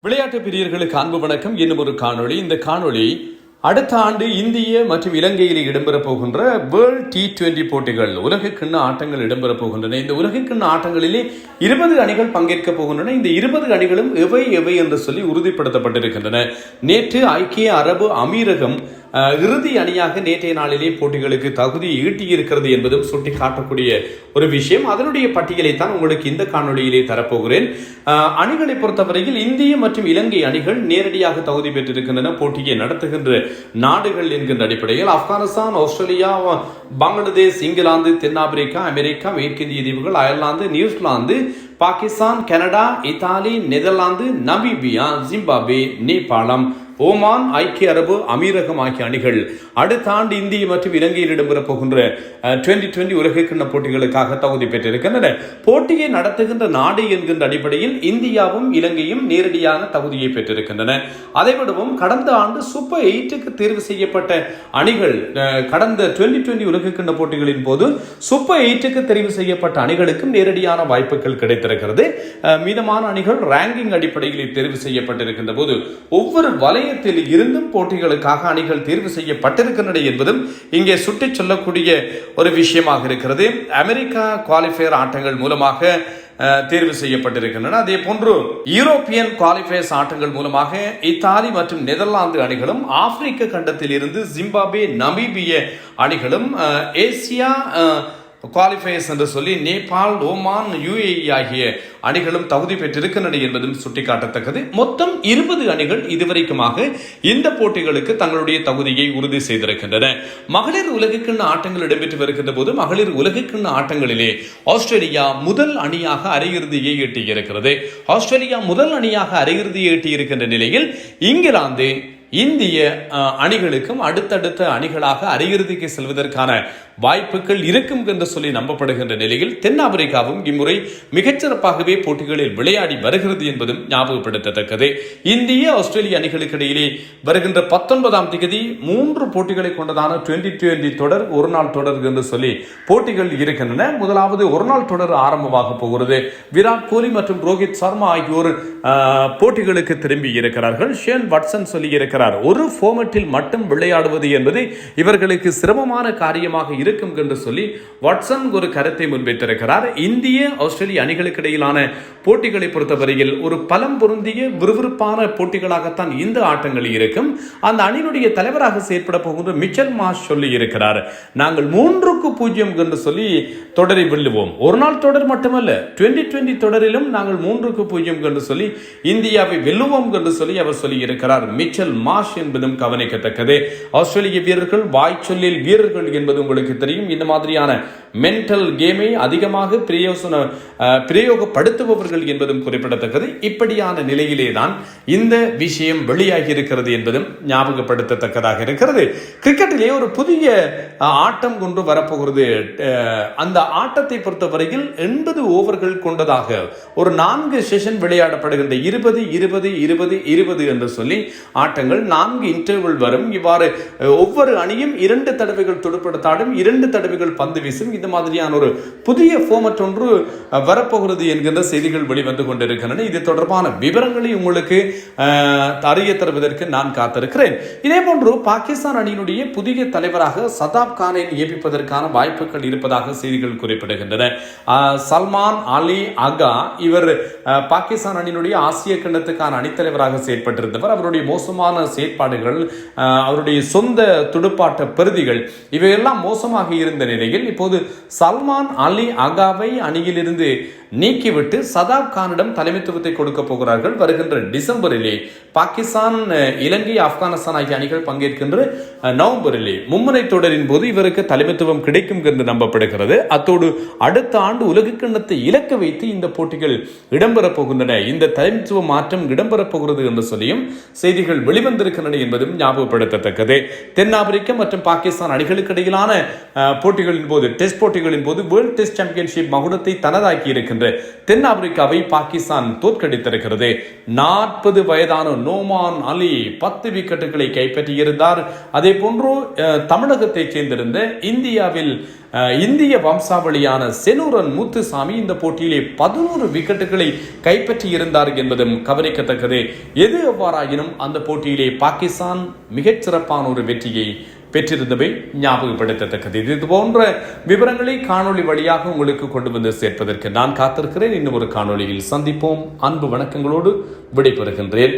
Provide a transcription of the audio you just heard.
விளையாட்டு பிரியர்களுக்கு அன்பு வணக்கம். இன்னும் ஒரு காணொளி. இந்த காணொளி அடுத்த ஆண்டு இந்திய மற்றும் இலங்கையில் இடம்பெறப் போகின்ற வேர்ல்ட் T20 போட்டிகள், உலக கிண்ண ஆட்டங்கள் இடம்பெறப் போகின்றன. இந்த உலக கிண்ண ஆட்டங்களிலே 20 அணிகள் பங்கேற்க போகின்றன. இந்த 20 அணிகளும் எவை எவை என்று சொல்லி உறுதிப்படுத்தப்பட்டிருக்கின்றன. நேற்று ஐக்கிய அரபு அமீரகம் இறுதி அணியாக நேற்றைய நாளிலே போட்டிகளுக்கு தகுதி ஈட்டியிருக்கிறது என்பதும் சுட்டி காட்டக்கூடிய ஒரு விஷயம். அதனுடைய பட்டியலை தான் உங்களுக்கு இந்த காணொலியிலே தரப்போகிறேன். அணிகளை பொறுத்தவரையில் இந்திய மற்றும் இலங்கை அணிகள் நேரடியாக தகுதி பெற்றிருக்கின்றன. போட்டியை நடத்துகின்ற நாடுகள் என்கின்ற அடிப்படையில் ஆப்கானிஸ்தான், ஆஸ்திரேலியா, பங்களாதேஷ், இங்கிலாந்து, தென்னாப்பிரிக்கா, அமெரிக்கா, மேற்கிந்திய தீவுகள், Ireland, New Zealand, Pakistan, Canada, Italy, Netherlands, Namibia, Zimbabwe, நேபாளம், ஓமான், ஐக்கிய அரபு அமீரகம் ஆகிய அணிகள் அடுத்த ஆண்டு இந்திய மற்றும் இலங்கையில் இடம்பெறப் போகின்ற 2020 உலக கிண்ண போட்டிகளுக்காக தகுதி பெற்றிருக்கின்றன. போட்டியை நடத்துகின்ற நாடு என்கின்ற அடிப்படையில் இந்தியாவும் இலங்கையும் நேரடியான தகுதியை பெற்றிருக்கின்றன. அதைவிடவும் கடந்த ஆண்டு சூப்பர் 8க்கு தேர்வு செய்யப்பட்ட அணிகள், கடந்த 2020 உலக கிண்ண போட்டிகளின் போது சூப்பர் 8க்கு தெரிவு செய்யப்பட்ட அணிகளுக்கும் நேரடியான வாய்ப்புகள் கிடைத்திருக்கிறது. மீதமான அணிகள் ரேங்கிங் அடிப்படையில் தேர்வு செய்யப்பட்டிருக்கின்ற போது ஒவ்வொரு வலையத்தில் இருந்தும் போட்டிகளுக்காக அணிகள் தேர்வு செய்யப்பட்டிருக்கின்றன என்பதும் இங்கே சுட்டிச் சொல்லக்கூடிய ஒரு விஷயமாக இருக்கிறது. அமெரிக்கா குவாலிஃபயர் ஆட்டங்கள் மூலமாக தேர்வு செய்யப்பட்டிருக்கின்றன. அதே போன்று யூரோப்பியன் குவாலிஃபயர்ஸ் ஆட்டங்கள் மூலமாக இத்தாலி மற்றும் நெதர்லாந்து அணிகளும், ஆப்பிரிக்க கண்டத்தில் இருந்து ஜிம்பாப்வே, நமீபிய அணிகளும், ஏசியா குவாலிஃபயர்ஸ் என்று சொல்லி நேபாள், ஓமான், UAE ஆகிய அணிகளும் தகுதி பெற்றிருக்கின்றன என்பதும் சுட்டிக்காட்டத்தக்கது. மொத்தம் 20 அணிகள் இதுவரைக்குமாக இந்த போட்டிகளுக்கு தங்களுடைய தகுதியை உறுதி செய்திருக்கின்றன. மகளிர் உலகக்கிண்ண ஆட்டங்கள் இடம்பெற்று வருகின்ற போது மகளிர் உலகக்கிண்ண ஆட்டங்களிலே ஆஸ்திரேலியா முதல் அணியாக அரையிறுதியை எட்டியிருக்கிறது. ஆஸ்திரேலியா முதல் அணியாக அரையிறுதியை எட்டியிருக்கின்ற நிலையில் இங்கிலாந்து, இந்திய அணிகளுக்கும் அடுத்தடுத்த அணிகளாக அரையிறுதிக்கு செல்வதற்கான வாய்ப்புகள் இருக்கும் என்று சொல்லி நம்பப்படுகின்ற நிலையில் தென்னாப்பிரிக்காவும் இம்முறை மிகச்சிறப்பாகவே போட்டிகளில் விளையாடி வருகிறது என்பதும் ஞாபகப்படுத்தத்தக்கது. இந்திய ஆஸ்திரேலிய அணிகளுக்கு இடையிலே வருகின்ற 19ஆம் தேதி 3 போட்டிகளை கொண்டதான 2020 தொடர், ஒரு நாள் தொடர் என்று சொல்லி போட்டிகள் இருக்கின்றன. முதலாவது ஒரு நாள் தொடர் ஆரம்பமாக போகிறது. விராட் கோலி மற்றும் ரோஹித் சர்மா ஆகியோர் போட்டிகளுக்கு திரும்பி இருக்கிறார்கள். ஷேன் வாட்சன் சொல்லி இருக்கிறார், ஒரு ஃபார்மட்டில் மட்டும் விளையாடுவது என்பது இவர்களுக்கு சிரமமான காரியமாக இருக்கும் என்று சொல்லி வாட்சன் ஒரு கருத்தை முன்வைத்திருக்கிறார். இந்திய ஆஸ்திரேலிய அணிகளுக்கு இடையிலான போட்டிகளை பொறுத்தவரையில் ஒரு பலம் பொருந்திய விறுவிறுப்பான போட்டிகளாகத்தான் இந்த ஆட்டங்கள் இருக்கும். அந்த அணியினுடைய தலைவராக செயற்பட போகின்ற மிச்சல் மார்ஷ் சொல்லி இருக்கிறார், நாங்கள் 3-0 என்று சொல்லி தொடரை வெல்லுவோம். ஒரு நாள் தொடர் மட்டுமல்ல, 2020 தொடரிலும் நாங்கள் 3-0 என்று சொல்லி இந்தியாவை வெல்லுவோம் என்று சொல்லி அவர் சொல்லி இருக்கிறார். மிச்சல் மார்ஷ் என்பதும் கவனிக்கத்தக்கது. ஆஸ்திரேலிய வீரர்கள் வாய்ச்சொல்லில் வீரர்கள் என்பது உங்களுக்கு தெரியும். இந்த மாதிரியான மென்டல் கேமை அதிகமாக பிரயோகப்படுத்துபவர்கள் என்பதும் குறிப்பிடத்தக்கது. இப்படியான நிலையிலே தான் இந்த விஷயம் வெளியாகி இருக்கிறது என்பதும் ஞாபகப்படுத்தத்தக்கதாக இருக்கிறது. கிரிக்கெட்டிலே ஒரு புதிய ஆட்டம் கொண்டு வரப்போகிறது. அந்த ஆட்டத்தை பொறுத்தவரையில் 80 ஓவர்கள் கொண்டதாக ஒரு 4 செஷன் விளையாடப்படுகின்ற 20-20-20-20 என்று சொல்லி ஆட்டங்கள் 4 இன்டர்வல் வரும். இவ்வாறு ஒவ்வொரு அணியும் 2 தடவைகள் துடுப்படுத்தாடும், 2 தடவைகள் பந்து வீசும். இந்த மாதிரியான ஒரு புதிய ஃபார்மட் ஒன்று வரப்போகிறது என்கின்ற செய்திகள் வெளிவந்து கொண்டிருக்கின்றன. இது தொடர்பான விவரங்களை உங்களுக்கு அறிய தருவதற்கு நான் காத்திருக்கிறேன். இதே போன்று பாகிஸ்தான் அணியினுடைய புதிய தலைவராக சதாப் கானை நியமிப்பதற்கான வாய்ப்புகள் இருப்பதாக செய்திகள் குறிப்பிடுகின்றன. சல்மான் அலி அகா, இவர் பாகிஸ்தான் அணியினுடைய ஆசிய கிண்ணத்துக்கான அணித்தலைவராக செயற்பட்டிருந்தவர். அவருடைய மோசமான செயற்பாடுகள், அவருடைய சொந்த துடுப்பாட்ட பெறுதிகள் இவையெல்லாம் மோசமாக இருந்த நிலையில் இப்போது சல்மான் அலி அகாவை அணியிலிருந்து நீக்கிவிட்டு சதாப் கானிடம் தலைமைத்துவத்தை கொடுக்க போகிறார்கள். வருகின்ற டிசம்பரிலே பாகிஸ்தான், இலங்கை, ஆப்கானிஸ்தான் ஆகிய அணிகள் பங்கேற்கின்ற நவம்பரிலே மும்முனை தொடரின் போது இவருக்கு தலைமைத்துவம் கிடைக்கும் என்று நம்பப்படுகிறது. அத்தோடு அடுத்த ஆண்டு உலக கிண்ணத்தை இலக்க வைத்து இந்த போட்டிகள் இடம்பெறப் போகின்றன, இந்த தலைமைத்துவ மாற்றம் இடம்பெறப் போகிறது என்று சொல்லியும் செய்திகள் வெளிவந்திருக்கின்றன என்பதும் ஞாபகப்படுத்தத்தக்கது. தென்னாப்பிரிக்கா மற்றும் பாகிஸ்தான் அணிகளுக்கு இடையிலான போட்டிகளின் போது, டெஸ்ட் போட்டிகளின் போது வேர்ல்ட் டெஸ்ட் சாம்பியன்ஷிப் மகுடத்தை தனதாக்கி இருக்கின்ற தென்னாப்பிரிக்காவை பாகிஸ்தான் தோற்கடித்திருக்கிறது. 40 வயதான நோமான் அலி 10 விக்கெட்டுகளை கைப்பற்றியிருந்தார். அதே போன்று தமிழகத்தை சேர்ந்திருந்த இந்தியாவில் இந்திய வம்சாவளியான செனூரன் முத்துசாமி இந்த போட்டியிலே 11 விக்கெட்டுகளை கைப்பற்றி இருந்தார் என்பதும் கவனிக்கத்தக்கது. எது எவ்வாறாயினும் அந்த போட்டியிலே பாகிஸ்தான் மிகச்சிறப்பான ஒரு வெற்றியை பெற்றிருந்தவை ஞாபகப்படுத்தத்தக்கது. இது போன்ற விவரங்களை காணொளி வழியாக உங்களுக்கு கொண்டு வந்து சேர்ப்பதற்கு நான் காத்திருக்கிறேன். இன்னும் ஒரு காணொளியில் சந்திப்போம். அன்பு வணக்கங்களோடு விடைபெறுகின்றேன்.